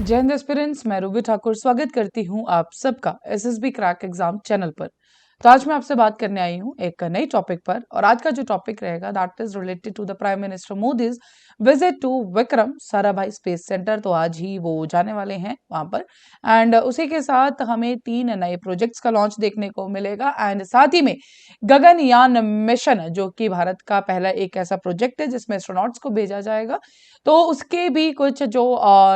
जय हिंद एस्पिरेंट्स, मैं रूबी ठाकुर स्वागत करती हूं आप सबका एसएसबी क्रैक एग्जाम चैनल पर। तो आज मैं आपसे बात करने आई हूं एक नई टॉपिक पर, और आज का जो टॉपिक रहेगा that is related to the prime minister Modi's visit to Vikram Sarabhai space centre. तो आज ही वो जाने वाले हैं वहां पर, एंड उसी के साथ हमें 3 नए प्रोजेक्ट्स का लॉन्च देखने को मिलेगा, एंड साथ ही में गगनयान मिशन, जो कि भारत का पहला एक ऐसा प्रोजेक्ट है जिसमें एस्ट्रोनॉट्स को भेजा जाएगा। तो उसके भी कुछ जो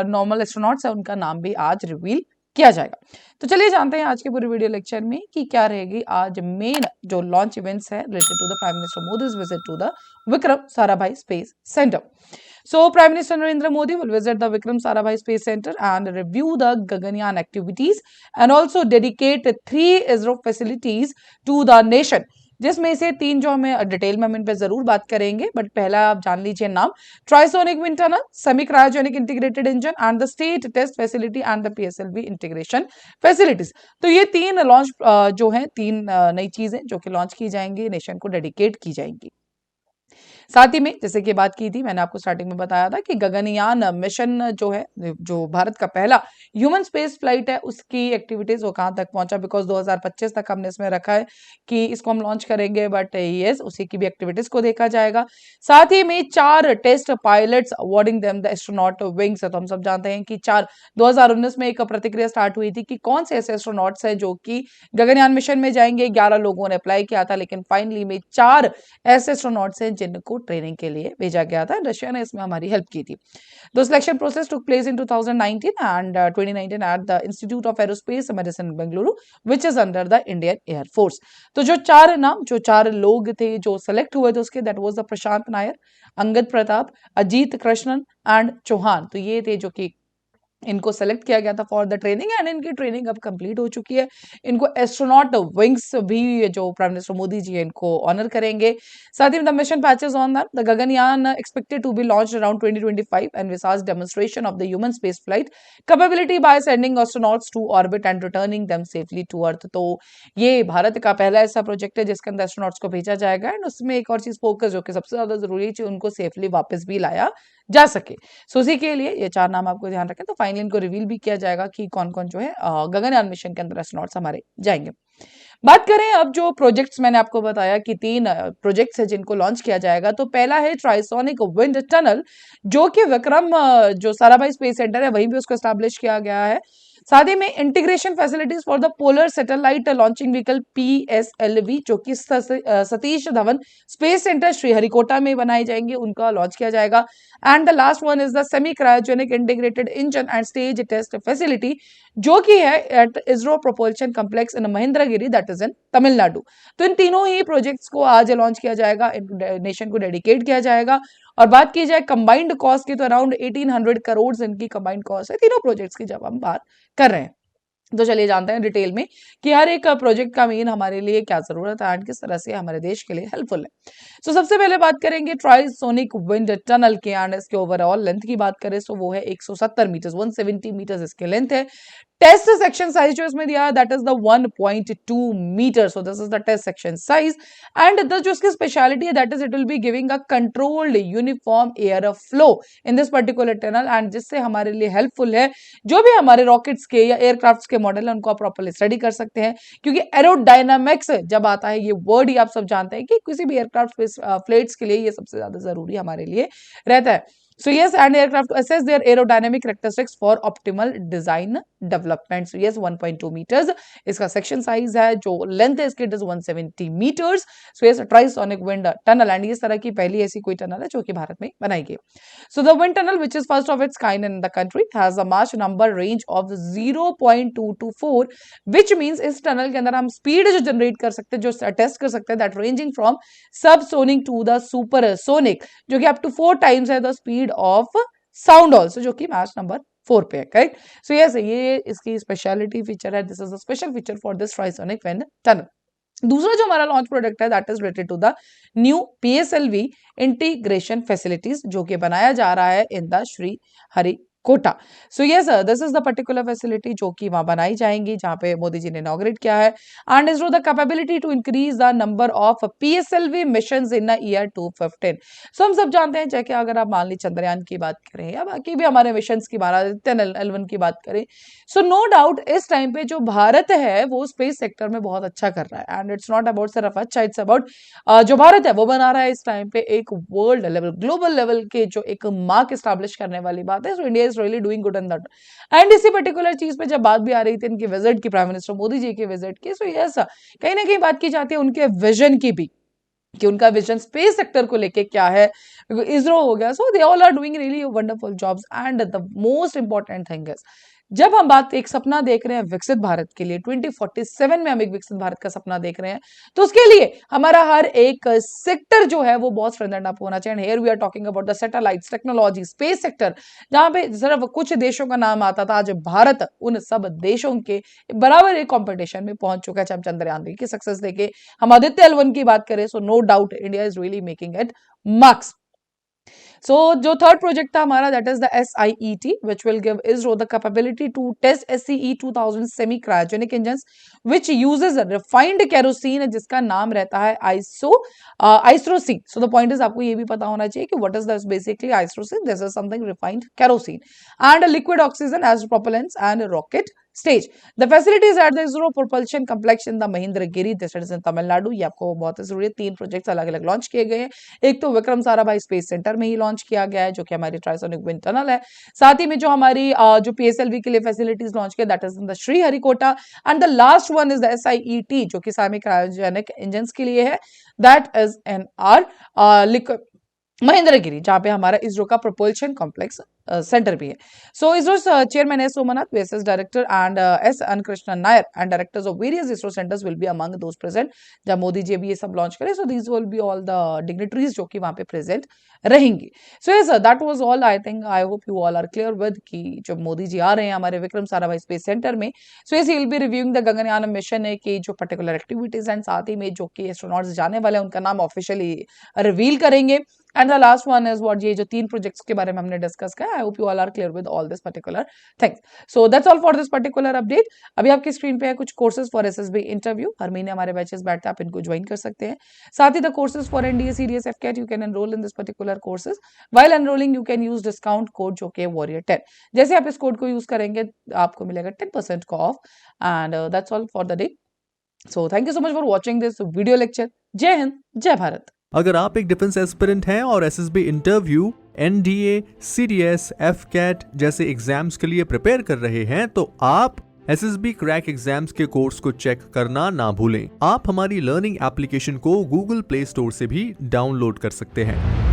नॉर्मल एस्ट्रोनॉट्स है उनका नाम भी आज रिवील किया जाएगा। तो चलिए जानते हैं आज के पूरे वीडियो लेक्चर में कि क्या रहेगी आज मेन जो लॉन्च इवेंट्स है related to the prime minister Modi's visit to the Vikram Sarabhai space centre. So, Prime Minister Narendra Modi will visit the Vikram Sarabhai Space Center and review the Gaganyaan activities and also dedicate 3 ISRO facilities to the nation. जिसमें से 3 जो हमें detail में हम इन पे जरूर बात करेंगे, बट पहला आप जान लीजिए नाम: trisonic wind tunnel, semi cryogenic integrated engine and the state test facility and the PSLV integration facilities. तो ये 3 लॉन्च जो है 3 नई चीजें जो कि लॉन्च की जाएंगी, नेशन को डेडिकेट की जाएंगी। साथ ही में जैसे कि बात की थी, मैंने आपको स्टार्टिंग में बताया था कि गगनयान मिशन जो है, जो भारत का पहला ह्यूमन स्पेस फ्लाइट है, उसकी एक्टिविटीज वो कहां तक पहुंचा, बिकॉज 2025 तक हमने इसमें रखा है कि इसको हम लॉन्च करेंगे, बट यस उसी की भी एक्टिविटीज को देखा जाएगा। साथ ही में 4 test pilots awarding them the astronaut wings. तो हम सब जानते हैं कि 2019 में एक प्रतिक्रिया स्टार्ट हुई थी कि कौन से ऐसे एस्ट्रोनॉट्स हैं जो कि गगनयान मिशन में जाएंगे। 11 लोगों ने अप्लाई किया था, लेकिन फाइनली में 4 ऐसे एस्ट्रोनॉट्स हैं जिनको ट्रेनिंग के लिए भेजा गया था। रशिया ने इसमें हमारी हेल्प की थी। The selection process took place in 2019 and 2019 at the Institute of Aerospace Medicine Bengaluru, which is under the Indian Air Force. तो जो 4 नाम, जो 4 लोग थे जो सेलेक्ट हुए थे उसके, that was the Prashant Nair, Angad Pratap, Ajit Krishnan and Chauhan. तो ये थे जो कि इनको सेलेक्ट किया गया था फॉर द ट्रेनिंग, एंड इनकी ट्रेनिंग अब कंप्लीट हो चुकी है। इनको एस्ट्रोनॉट विंग्स भी जो प्राइम मिनिस्टर मोदी जी इनको ऑनर करेंगे। साथ ही the mission patches on the Gaganyaan expected to be launched around 2025 and envisages demonstration of the human space flight capability by sending astronauts to orbit and returning them safely to earth. तो ये भारत का पहला ऐसा project है जिसके अंदर astronauts को भेजा जाएगा, एंड उसमें एक और चीज फोकस जो कि सबसे ज्यादा जरूरी है, उनको सेफली वापस भी लाया जा सके। सो उसी के लिए ये 4 नाम आपको ध्यान रखें। तो फाइनली इनको रिवील भी किया जाएगा कि कौन कौन जो है गगनयान मिशन के अंदर एस्ट्रोनॉट्स हमारे जाएंगे। बात करें अब जो प्रोजेक्ट्स, मैंने आपको बताया कि 3 प्रोजेक्ट्स है जिनको लॉन्च किया जाएगा। तो पहला है ट्राइसोनिक विंड टनल, जो कि विक्रम जो साराभाई स्पेस सेंटर है वहीं भी उसको एस्टैब्लिश किया गया है। साथ ही में integration facilities for the polar satellite launching vehicle PSLV, जो कि सतीश धवन स्पेस सेंटर श्रीहरिकोटा में बनाई जाएंगी, उनका लॉन्च किया जाएगा। And the last one is the semi cryogenic integrated engine and stage test facility, जो कि है eight ISRO propulsion complex in Mahendragiri, that is in Tamil Nadu. तो इन तीनों ही प्रोजेक्ट्स को आज लॉन्च किया जाएगा, नेशन को डेडिकेट किया जाएगा। और बात की जाए कंबाइंड कॉस्ट की, तो अराउंड 1800 करोड़ इनकी कंबाइंड कॉस्ट है तीनों प्रोजेक्ट्स की, जब हम बात कर रहे हैं। तो चलिए जानते हैं डिटेल में कि हर एक प्रोजेक्ट का मेन हमारे लिए क्या जरूरत है एंड किस तरह से हमारे देश के लिए हेल्पफुल है। तो सबसे पहले बात करेंगे ट्राइसोनिक विंड टनल के, एंड इसके ओवरऑल लेंथ की बात करें तो वो है 170 मीटर, 170 मीटर इसके लेंथ है। टेस्ट सेक्शन साइज जो इसमें दिया है that is the 1.2 metre, so this is the test section size. And the जो इसकी स्पेशलिटी है that is it will be giving a controlled uniform air flow in this particular tunnel, and जिससे हमारे लिए हेल्पफुल है जो भी हमारे रॉकेट्स के या एयरक्राफ्ट्स के मॉडल है उनको आप प्रॉपर्ली स्टडी कर सकते हैं। क्योंकि एरोडायनामिक्स जब आता है, ये वर्ड ही आप सब जानते हैं कि किसी भी एयरक्राफ्ट फ्लाइट्स के लिए ये सबसे ज्यादा जरूरी हमारे लिए रहता है। So yes, and aircraft to assess their aerodynamic characteristics for optimal design development. So yes, 1.2 meters इसका सेक्शन साइज है, जो लेंथ है इसकी it is 170 meters. So yes, trisonic wind tunnel, and इस तरह की पहली ऐसी कोई टनल है जो कि भारत में बनाई गई। So the wind tunnel, which is first of its kind in the country, has a Mach number range of 0.224, which means इस टनल के अंदर हम स्पीड जो जनरेट कर सकते हैं, जो टेस्ट कर सकते हैं, that ranging from subsonic to the supersonic, जो कि अप टू 4 टाइम्स है the speed of sound also, जो कि मैच नंबर 4 पे है। करेक्ट। सो यस, ये इसकी स्पेशलिटी फीचर है, this is a special feature for this trisonic wind tunnel. दूसरा जो हमारा लॉन्च प्रोडक्ट है that is related to the new PSLV integration facilities, जो कि बनाया जा रहा है in the Sriharikota. So yes sir, this is the particular facility जो कि वहां बनाई जाएंगी, जहां पे मोदी जी ने इनॉग्रेट किया है। And ISRO the capability to increase the number of PSLV missions in the year 2015। सो हम सब जानते हैं, चाहे कि अगर आप मान ली चंद्रयान की बात करें या बाकी भी हमारे मिशंस की, आदित्य L1 की बात करें, सो नो डाउट इस टाइम पे जो भारत है वो स्पेस सेक्टर में बहुत अच्छा कर रहा है। एंड इट्स नॉट अबाउट सिर्फ अच्छा, इट्स अबाउट जो भारत है वो बना रहा है इस टाइम पे एक वर्ल्ड लेवल, ग्लोबल लेवल के जो एक मार्क एस्टैब्लिश करने वाली बात है। So India is really doing good in that. And इसी पर्टिकुलर चीज पे जब बात भी आ रही थी इनकी विजिट की, प्राइम मिनिस्टर मोदी जी के विजिट की, सो यस कहीं ना कहीं बात की जाती है उनके विजन की भी, कि उनका विजन स्पेस सेक्टर को लेके क्या है। इसरो हो गया, so they all are doing really wonderful jobs. And the most important thing is, जब हम बात एक सपना देख रहे हैं विकसित भारत के लिए, 2047 में हम एक विकसित भारत का सपना देख रहे हैं, तो उसके लिए हमारा हर एक सेक्टर जो है वो बहुत स्ट्रेंथन अप होना चाहिए। Here we are talking about the satellites, technology, space sector, जहां पे सिर्फ कुछ देशों का नाम आता था, आज भारत उन सब देशों के बराबर एक कॉम्पिटिशन में पहुंच चुका है। चाहे चंद्रयान की सक्सेस देखे, हम आदित्य L1 की बात करें, so no doubt India is really making it marks. So, जो थर्ड प्रोजेक्ट था हमारा, that is the SIET, which will give ISRO the capability to test SCE 2000 semi cryogenic engines, which uses a refined kerosene, जिसका नाम रहता है आइसरोसीन। So the point is आपको ये भी पता होना चाहिए कि what is this basically आइसरोसीन? This is something refined kerosene and a liquid oxygen as propellants and a rocket stage. The facilities at the ISRO propulsion complex in the Mahendragiri, this is in Tamil Nadu। ये आपको बहुत जरूरी है। 3 projects अलग अलग launch किए गए हैं। एक तो विक्रम साराभाई स्पेस सेंटर में ही लॉन्च किया गया है, जो कि हमारी ट्राइसोनिक विंड टनल है। साथ ही में जो हमारी जो PSLV के लिए फैसिलिटीज लॉन्च किया, that is in the Sriharikota. And the last one is the SIET, जो कि सेमी क्रायोजेनिक इंजन के लिए है, that is in are Mahendragiri, जहां पे हमारा इसरो का प्रोपल्शन कॉम्प्लेक्स सेंटर भी है। So ISRO chairman S Somanath, VSS director and S N Krishnan Nair and directors of various ISRO centres will be among those present जब मोदी जी अभी ये सब लॉन्च करें। So these will be all the dignitaries जो कि वहां पे प्रेजेंट रहेंगी। So yes that was all. I think I hope you all are clear with कि जब मोदी जी आ रहे हैं हमारे विक्रम साराभाई स्पेस सेंटर में, so yes he will be reviewing the Gaganyaan mission है कि जो पर्टिकुलर एक्टिविटीज एंड साथ ही में जो कि एस्ट्रोनॉट्स जाने वाले हैं उनका नाम ऑफिशियली रिवील करेंगे। And the last one is what, ये जो 3 प्रोजेक्ट्स के बारे में हमने डिस्कस किया, I hope you all are clear with all this particular things. So that's all for this particular update. अभी आपकी स्क्रीन पे है कुछ कोर्सेज फॉर SSB इंटरव्यू, हर महीने हमारे बैचेस बैठते हैं, आप इनको ज्वाइन कर सकते हैं। साथ ही the courses for NDA CDS FCAT, you can enrol in this particular courses. While enrolling you can use discount code जो कि वॉरियर 10। जैसे आप इस कोड को यूज करेंगे आपको मिलेगा 10% का of. And that's all for the day. So thank you so much for watching this video lecture. जय हिंद, जय भारत। अगर आप एक डिफेंस एस्पिरेंट हैं और SSB interview, NDA, CDS, FCAT जैसे एग्जाम्स के लिए प्रिपेयर कर रहे हैं, तो आप SSB क्रैक एग्जाम्स के कोर्स को चेक करना ना भूलें। आप हमारी लर्निंग एप्लीकेशन को Google Play स्टोर से भी डाउनलोड कर सकते हैं।